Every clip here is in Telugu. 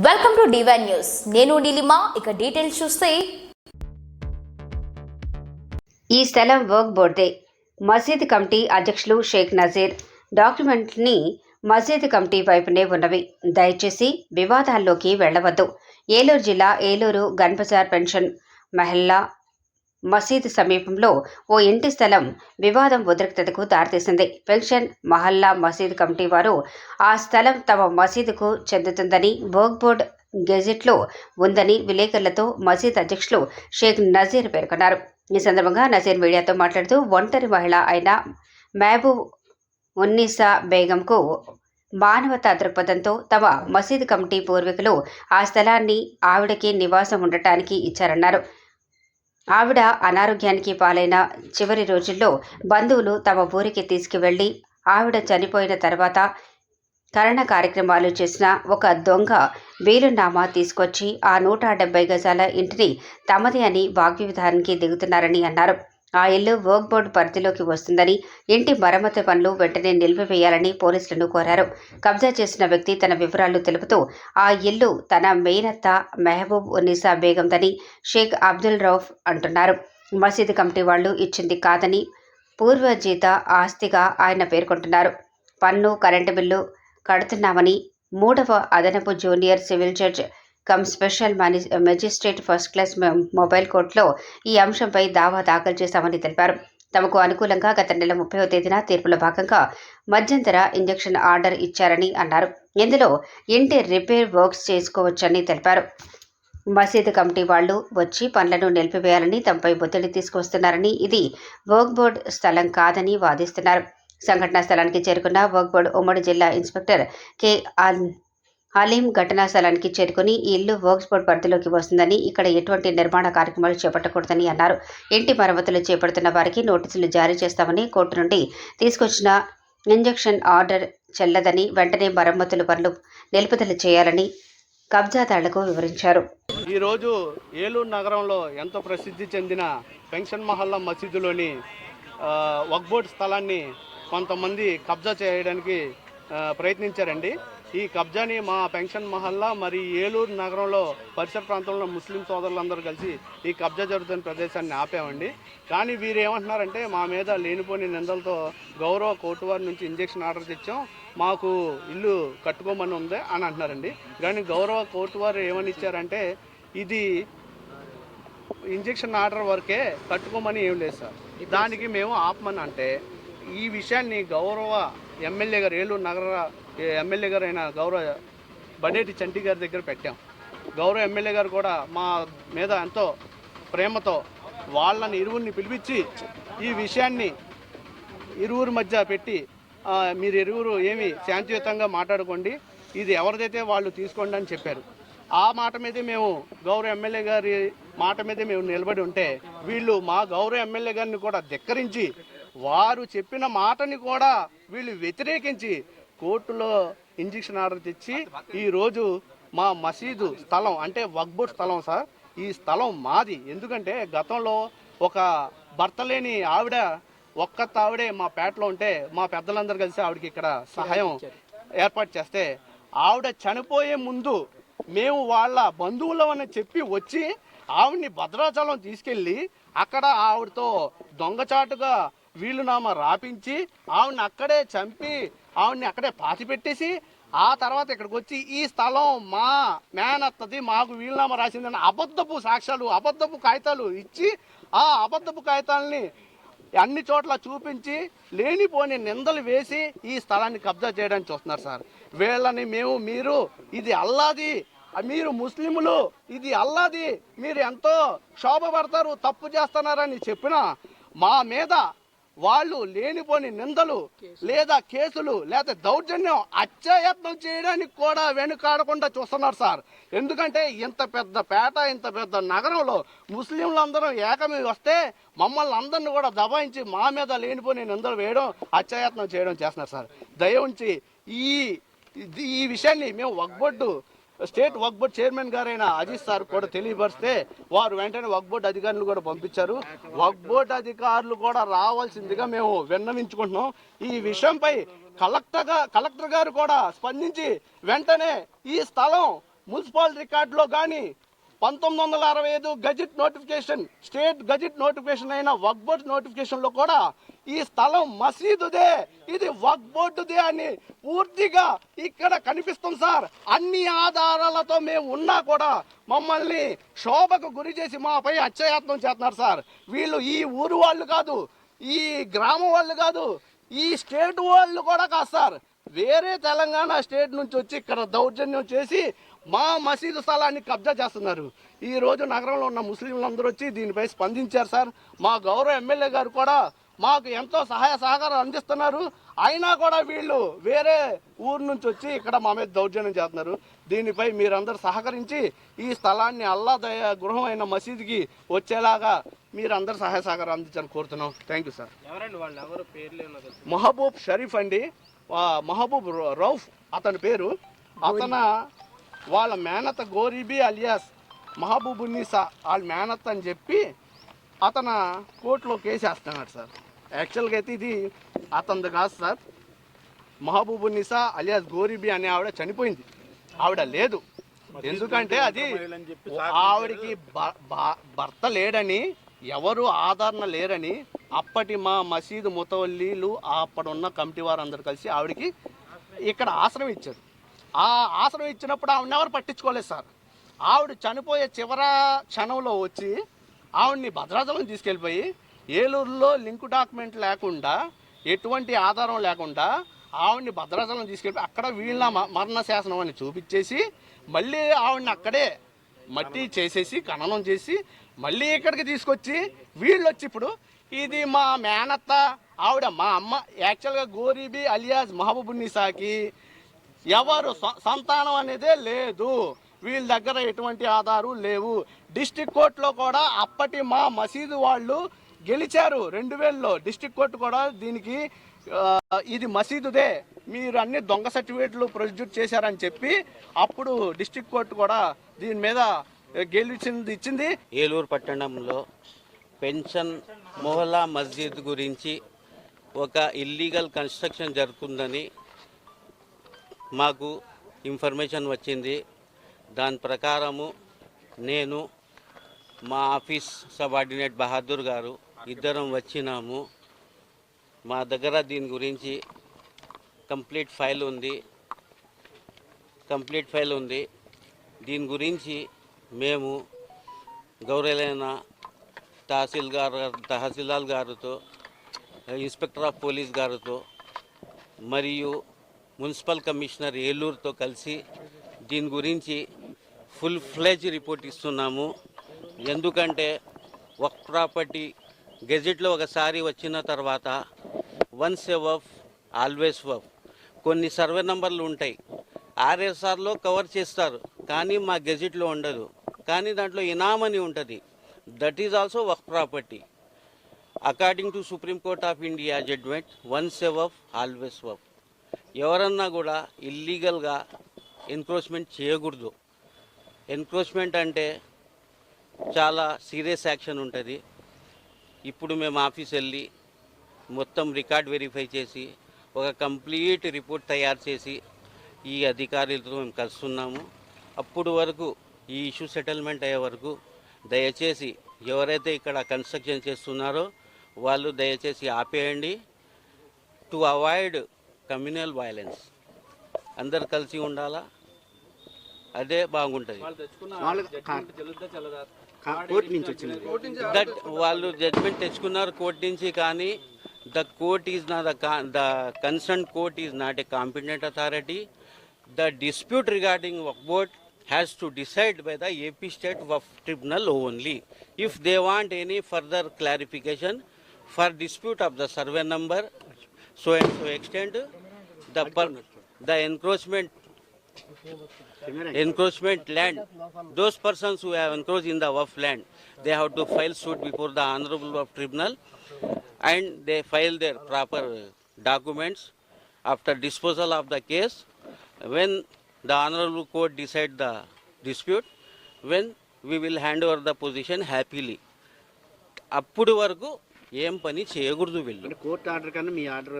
Welcome to divine news. నేను నీలిమా. ఇక డీటెయిల్స్ చూస్తే ఈ స్థలం వర్క్ బోర్డే. మసీద్ కమిటీ అధ్యక్షులు షేక్ నజీర్ డాక్యుమెంట్ని మసీద్ కమిటీ వైపునే ఉన్నవి, దయచేసి వివాదాల్లోకి వెళ్లవద్దు. ఏలూరు జిల్లా ఏలూరు గన్బజార్ పెన్షన్ మహల్లా మసీద్ సమీపంలో ఓ ఇంటి స్థలం వివాదం ఉద్రిక్తతకు దారితీసింది. పెన్షన్ మహల్లా మసీద్ కమిటీ వారు ఆ స్థలం తమ మసీదుకు చెందుతుందని వర్క్ బోర్డ్ గెజెట్లో ఉందని విలేకరులతో మసీద్ అధ్యక్షులు షేక్ నజీర్ పేర్కొన్నారు. ఈ సందర్భంగా నజీర్ మీడియాతో మాట్లాడుతూ ఒంటరి మహిళ అయిన మహబూబ్ ఉన్నీసా బేగంకు మానవతా దృక్పథంతో తమ మసీద్ కమిటీ పూర్వీకులు ఆ స్థలాన్ని ఆవిడకి నివాసం ఉండటానికి ఇచ్చారన్నారు. ఆవిడ అనారోగ్యానికి పాలైన చివరి రోజుల్లో బంధువులు తమ ఊరికి తీసుకువెళ్లి ఆవిడ చనిపోయిన తర్వాత కరణ కార్యక్రమాలు చేసిన ఒక దొంగ వీలునామా తీసుకొచ్చి ఆ 170 గజాల ఇంటిని తమది అని వాగ్వివాదానికి దిగుతున్నారని అన్నారు. ఆ ఇల్లు వర్క్ బోర్డు పరిధిలోకి వస్తుందని, ఇంటి మరమ్మతు పనులు వెంటనే నిలిపివేయాలని పోలీసులను కోరారు. కబ్జా చేసిన వ్యక్తి తన వివరాలు తెలుపుతూ ఆ ఇల్లు తన మేనత్త మహబూబ్ ఉన్నీసా బేగందని షేక్ అబ్దుల్ రౌఫ్ అంటున్నారు. మసీదు కమిటీ వాళ్లు ఇచ్చింది కాదని పూర్వజీత ఆస్తిగా ఆయన పేర్కొంటున్నారు. పన్ను, కరెంటు బిల్లు కడుతున్నామని 3వ అదనపు junior civil judge cum special magistrate first class mobile కోర్టులో ఈ అంశంపై దావా దాఖలు చేశామని తెలిపారు. తమకు అనుకూలంగా గత నెల 30వ తేదీన తీర్పులో భాగంగా మధ్యంతర ఇంజెక్షన్ ఆర్డర్ ఇచ్చారని అన్నారు. ఇందులో ఇంటి రిపేర్ వర్క్స్ చేసుకోవచ్చని తెలిపారు. మసీదు కమిటీ వాళ్లు వచ్చి పనులను నిలిపివేయాలని తమపై ఒత్తిడి తీసుకొస్తున్నారని, ఇది వర్క్ బోర్డు స్థలం కాదని వాదిస్తున్నారు. సంఘటనా స్థలానికి చేరుకున్న వర్క్ బోర్డు ఉమ్మడి జిల్లా ఇన్స్పెక్టర్ కె హలీం ఘటనా స్థలానికి చేరుకుని ఈ ఇల్లు వర్క్స్ బోర్డు పరిధిలోకి వస్తుందని, ఇక్కడ ఎటువంటి నిర్మాణ కార్యక్రమాలు చేపట్టకూడదని అన్నారు. ఇంటి మరమ్మతులు చేపడుతున్న వారికి నోటీసులు జారీ చేస్తామని, కోర్టు నుండి తీసుకొచ్చిన ఇంజెక్షన్ ఆర్డర్ చెల్లదని, వెంటనే మరమ్మతుల పనులు నిలుపుదల చేయాలని కబ్జాదారులకు వివరించారు. ఈరోజు ఏలూరు నగరంలో ఎంతో ప్రసిద్ధి చెందిన పెన్షన్ మహల్లా మసీదులోని వక్ఫ్ బోర్డు స్థలాన్ని కొంతమంది కబ్జా చేయడానికి ప్రయత్నించారండి. ఈ కబ్జాని మా పెన్షన్ మహల్లా మరి ఏలూరు నగరంలో పరిసర ప్రాంతంలో ముస్లిం సోదరులందరూ కలిసి ఈ కబ్జా జరుగుతున్న ప్రదేశాన్ని ఆపామండి. కానీ వీరు ఏమంటున్నారంటే మా మీద లేనిపోని నిందలతో గౌరవ కోర్టు వారి నుంచి ఇంజెక్షన్ ఆర్డర్ తెచ్చాం, మాకు ఇల్లు కట్టుకోమని ఉంది అని అంటున్నారండి. కానీ గౌరవ కోర్టు వారు ఏమని ఇచ్చారంటే ఇది ఇంజెక్షన్ ఆర్డర్ వరకే, కట్టుకోమని ఏం లేదు సార్. దానికి మేము ఆపమని అంటే ఈ విషయాన్ని గౌరవ ఎమ్మెల్యే గారు, ఏలూరు నగర ఎమ్మెల్యే గారు అయిన గౌరవ బడేటి చంటి గారి దగ్గర పెట్టాం. గౌరవ ఎమ్మెల్యే గారు కూడా మా మీద ఎంతో ప్రేమతో వాళ్ళని ఇరువురిని పిలిపించి ఈ విషయాన్ని ఇరువురి మధ్య పెట్టి మీరు ఇరువురు ఏమి శాంతియుతంగా మాట్లాడుకోండి, ఇది ఎవరిదైతే వాళ్ళు తీసుకోండి అని చెప్పారు. ఆ మాట మీదే మేము గౌరవ ఎమ్మెల్యే గారి మాట మీదే మేము నిలబడి ఉంటే వీళ్ళు మా గౌరవ ఎమ్మెల్యే గారిని కూడా ధిక్కరించి వారు చెప్పిన మాటని కూడా వీళ్ళు వ్యతిరేకించి కోర్టులో ఇంజెక్షన్ ఆర్డర్ తెచ్చి ఈరోజు మా మసీదు స్థలం అంటే వక్ఫ్ బోర్డు స్థలం సార్, ఈ స్థలం మాది. ఎందుకంటే గతంలో ఒక భర్త లేని ఆవిడ ఆవిడే మా పేటలో ఉంటే మా పెద్దలందరూ కలిసి ఆవిడకి ఇక్కడ సహాయం ఏర్పాటు చేస్తే ఆవిడ చనిపోయే ముందు మేము వాళ్ళ బంధువులమని చెప్పి వచ్చి ఆవిడ్ని భద్రాచలం తీసుకెళ్ళి అక్కడ ఆవిడతో దొంగచాటుగా వీలునామా రాపించి ఆవిడని అక్కడే చంపి ఆవిడ్ని అక్కడే పాతిపెట్టేసి ఆ తర్వాత ఇక్కడికి వచ్చి ఈ స్థలం మా మేనత్తది, మాకు వీలునామా రాసిందని అబద్ధపు సాక్ష్యాలు, అబద్ధపు కాగితాలు ఇచ్చి ఆ అబద్ధపు కాగితాలని అన్ని చోట్ల చూపించి లేనిపోని నిందలు వేసి ఈ స్థలాన్ని కబ్జా చేయడానికి చూస్తున్నారు సార్. వీళ్ళని మీరు ఇది అల్లాది, మీరు ముస్లిములు, ఇది అల్లాది, మీరు ఎంతో శోభపడతారు, తప్పు చేస్తున్నారని చెప్పినా మా మీద వాళ్ళు లేనిపోని నిందలు లేదా కేసులు లేదా దౌర్జన్యం అత్యాయత్నం చేయడానికి కూడా వెనుకాడకుండా చూస్తున్నారు సార్. ఎందుకంటే ఇంత పెద్ద పేట, ఇంత పెద్ద నగరంలో ముస్లింలందరూ ఏకమై వస్తే మమ్మల్ని అందరినీ కూడా దబాయించి మా మీద లేనిపోని నిందలు వేయడం, అత్యాయత్నం చేయడం చేస్తున్నారు సార్. దయ ఉంచి ఈ విషయాన్ని మేము వక్ఫ్ బోర్డు స్టేట్ వక్ఫ్ బోర్డు చైర్మన్ గారైన అజీజ్ సార్ కూడా తెలియపరిస్తే వారు వెంటనే వక్ఫ్ బోర్డు అధికారులు కూడా పంపించారు. వక్ఫ్ బోర్డు అధికారులు కూడా రావాల్సిందిగా మేము విన్నవించుకుంటున్నాం. ఈ విషయంపై కలెక్టర్ గారు కూడా స్పందించి వెంటనే ఈ స్థలం మున్సిపల్ రికార్డులో కానీ 1965 gazette notification, state gazette notification అయిన వక్ఫ్ బోర్డు నోటిఫికేషన్లో కూడా ఈ స్థలం మసీదుదే, ఇది వక్ఫ్ బోర్డుదే అని పూర్తిగా ఇక్కడ కనిపిస్తుంది సార్. అన్ని ఆధారాలతో మేము ఉన్నా కూడా మమ్మల్ని శోభకు గురి చేసి మాపై హత్యాయత్నం చేస్తున్నారు సార్. వీళ్ళు ఈ ఊరు వాళ్ళు కాదు, ఈ గ్రామం వాళ్ళు కాదు, ఈ స్టేట్ వాళ్ళు కూడా కాదు సార్. వేరే తెలంగాణ స్టేట్ నుంచి వచ్చి ఇక్కడ దౌర్జన్యం చేసి మా మసీదు స్థలాన్ని కబ్జా చేస్తున్నారు. ఈ రోజు నగరంలో ఉన్న ముస్లింలందరూ వచ్చి దీనిపై స్పందించారు సార్. మా గౌరవ ఎమ్మెల్యే గారు కూడా మాకు ఎంతో సహాయ సహకారం అందిస్తున్నారు. అయినా కూడా వీళ్ళు వేరే ఊరు నుంచి వచ్చి ఇక్కడ మా మీద దౌర్జన్యం చేస్తున్నారు. దీనిపై మీరందరూ సహకరించి ఈ స్థలాన్ని అల్లా దయ గృహం అయిన మసీదుకి వచ్చేలాగా మీరందరూ సహాయ సహకారం అందించాలని కోరుతున్నాం. Thank you sir. ఎవరండి వాళ్ళు? ఎవరు పేర్లు? మహబూబ్ షరీఫ్ అండి, మహబూబ్ రౌఫ్ అతని పేరు. అతను వాళ్ళ మేనత గోరీబీ అలియాస్ మహబూబున్నీసా వాళ్ళ మేనత్ అని చెప్పి అతను కోర్టులో కేసు వేస్తున్నాడు సార్. యాక్చువల్గా అయితే ఇది అతనిది కాదు సార్. మహబూబున్నీసా అలియాస్ గోరీబీ అనే ఆవిడ చనిపోయింది. ఆవిడ లేదు, ఎందుకంటే అది ఆవిడకి భర్త లేడని, ఎవరు ఆదరణ లేరని అప్పటి మా మసీదు ముతవల్లీలు అప్పుడున్న కమిటీ వారందరూ కలిసి ఆవిడకి ఇక్కడ ఆశ్రమం ఇచ్చారు. ఆ ఆశ్రమం ఇచ్చినప్పుడు ఆవిడని ఎవరు పట్టించుకోలేదు సార్. ఆవిడ చనిపోయే క్షణంలో వచ్చి ఆవిడ్ని భద్రాచలం తీసుకెళ్ళిపోయి ఏలూరులో లింక్ డాక్యుమెంట్ లేకుండా, ఎటువంటి ఆధారం లేకుండా ఆవిడ్ని భద్రాచలం తీసుకెళ్ళిపోయి అక్కడ వీళ్ళ మరణ శాసనం అని చూపించేసి మళ్ళీ ఆవిడ్ని అక్కడే మట్టి చేసేసి ఖననం చేసి మళ్ళీ ఇక్కడికి తీసుకొచ్చి వీళ్ళు వచ్చి ఇప్పుడు ఇది మా మేనత్త ఆవిడ మా అమ్మ. యాక్చువల్గా గోరీబీ అలియాస్ మహబూబున్నీసాకి ఎవరు సంతానం అనేదే లేదు. వీళ్ళ దగ్గర ఎటువంటి ఆధారం లేవు. డిస్ట్రిక్ట్ కోర్టులో కూడా అప్పటి మా మసీదు వాళ్ళు గెలిచారు 2000లో. డిస్ట్రిక్ట్ కోర్టు కూడా దీనికి ఇది మసీదుదే, మీరు అన్ని దొంగ సర్టిఫికేట్లు ప్రొడ్యూస్ చేశారని చెప్పి అప్పుడు డిస్ట్రిక్ట్ కోర్టు కూడా దీని మీద ఇచ్చింది. ఏలూరు పట్టణంలో పెన్షన్ మొహల్లా మస్జిద్ గురించి ఒక ఇల్లీగల్ కన్స్ట్రక్షన్ జరుగుతుందని మాకు ఇన్ఫర్మేషన్ వచ్చింది. దాని ప్రకారము నేను, మా ఆఫీస్ సబార్డినేట్ బహాదూర్ గారు ఇద్దరం వచ్చినాము. మా దగ్గర దీని గురించి కంప్లీట్ ఫైల్ ఉంది. దీని గురించి మేము గౌరవైన తహసీల్దార్ గారితో, ఇన్స్పెక్టర్ ఆఫ్ పోలీస్ గారితో మరియు మున్సిపల్ కమిషనర్ ఏలూరుతో కలిసి దీని గురించి ఫుల్ ఫ్లెజ్ రిపోర్ట్ ఇస్తున్నాము. ఎందుకంటే వక్ఫ్ ప్రాపర్టీ గెజెట్లో ఒకసారి వచ్చిన తర్వాత వన్స్ ఏ వక్ఫ్ ఆల్వేస్ వక్ఫ్. కొన్ని సర్వే నంబర్లు ఉంటాయి, ఆర్ఎస్ఆర్లో కవర్ చేస్తారు, కానీ మా గెజెట్లో ఉండదు. కానీ దాంట్లో ఇనామ్ అని ఉంటుంది. That is also waqf property. According to Supreme Court of India judgment, once a waqf always waqf. ఎవరన్నా కూడా ఇల్లీగల్గా ఎన్క్రోచ్మెంట్ చేయకూడదు. ఎన్క్రోచ్మెంట్ అంటే చాలా సీరియస్ యాక్షన్ ఉంటుంది. ఇప్పుడు మేము ఆఫీస్ వెళ్ళి మొత్తం రికార్డ్ వెరిఫై చేసి ఒక కంప్లీట్ రిపోర్ట్ తయారు చేసి ఈ అధికారులతో మేము కలుస్తున్నాము. అప్పుడు వరకు ఈ ఇష్యూ సెటిల్మెంట్ అయ్యే వరకు దయచేసి ఎవరైతే ఇక్కడ కన్స్ట్రక్షన్ చేస్తున్నారో వాళ్ళు దయచేసి ఆపేయండి. To avoid communal violence. అందరు కలిసి ఉండాలా, అదే బాగుంటుంది. దట్ వాళ్ళు జడ్జ్మెంట్ తెచ్చుకున్నారు కోర్టు నుంచి, కానీ the court is not the concern court is not a competent authority. The dispute regarding Waqf board has to decide by the AP State Waqf Tribunal only. If they want any further clarification for dispute of the survey number, so and so extent, the encroachment land, those persons who have encroached in the Waqf land, they have to file suit before the Honorable Waqf Tribunal, and they file their proper documents. After disposal of the case, when the Honorable Court decide the dispute, when we will hand over the position happily. అప్పుడు వరకు ఏం పని చేయకూడదు వీళ్ళు. కోర్టు ఆర్డర్ కన్నా మీ ఆర్డర్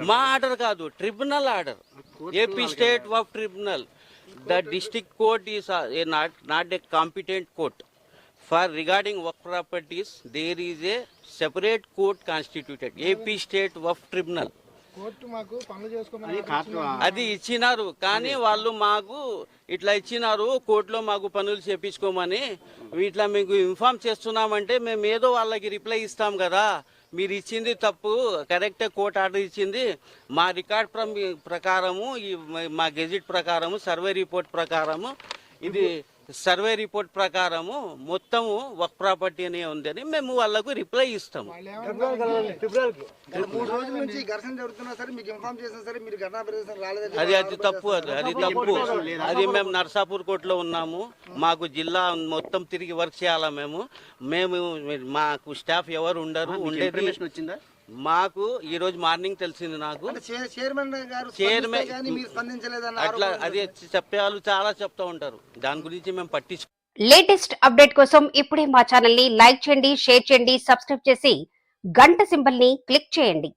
మా ఆర్డర్ కాదు, tribunal order, AP state Waqf tribunal. The district court is not a competent court. For regarding work properties, there is a separate court constituted, AP State Work Tribunal. Court మాకు పనులు చేసుకోమని అది ఇచ్చినారు కానీ వాళ్ళు మాకు ఇట్లా ఇచ్చినారు కోర్టులో మాకు పనులు చేపించుకోమని ఇట్లా మీకు ఇన్ఫార్మ్ చేస్తున్నామంటే మేము ఏదో వాళ్ళకి రిప్లై ఇస్తాం కదా. మీరు ఇచ్చింది తప్పు, కరెక్టే కోర్టు ఆర్డర్ ఇచ్చింది. మా రికార్డ్ ప్రకారము మా గెజిట్ ప్రకారము సర్వే రిపోర్ట్ ప్రకారము ఇది సర్వే రిపోర్ట్ ప్రకారము మొత్తము వర్క్ ప్రాపర్టీ అనే ఉందని మేము వాళ్ళకు రిప్లై ఇస్తాము. 3 రోజుల నుంచి ఘర్షణ జరుగుతున్నా సరే మీకు ఇన్ఫార్మ్ చేసినా సరే మీరు ఘటనా ప్రదేశం రాలేదని అది తప్పు. అది తప్పు. అది మేము నర్సాపూర్ కోర్టులో ఉన్నాము. మాకు జిల్లా మొత్తం తిరిగి వర్క్ చేయాలా మేము మాకు స్టాఫ్ ఎవరు ఉండరు. ఉండేది వచ్చిందా? మాకు ఈ రోజు మార్నింగ్ తెలిసింది. నాకు చైర్మన్ గారు చైర్మన్ కానీ మీరు స్పందించలేదన్న అట్లా అది చెప్పేవాళ్ళు చాలా చెప్తా ఉంటారు. దాని గురించి మేము పట్టించుకో. లేటెస్ట్ అప్డేట్ కోసం ఇప్పుడే మా ఛానల్ ని లైక్ చేయండి, షేర్ చేయండి, సబ్స్క్రైబ్ చేసి గంట సింబల్ ని క్లిక్ చేయండి.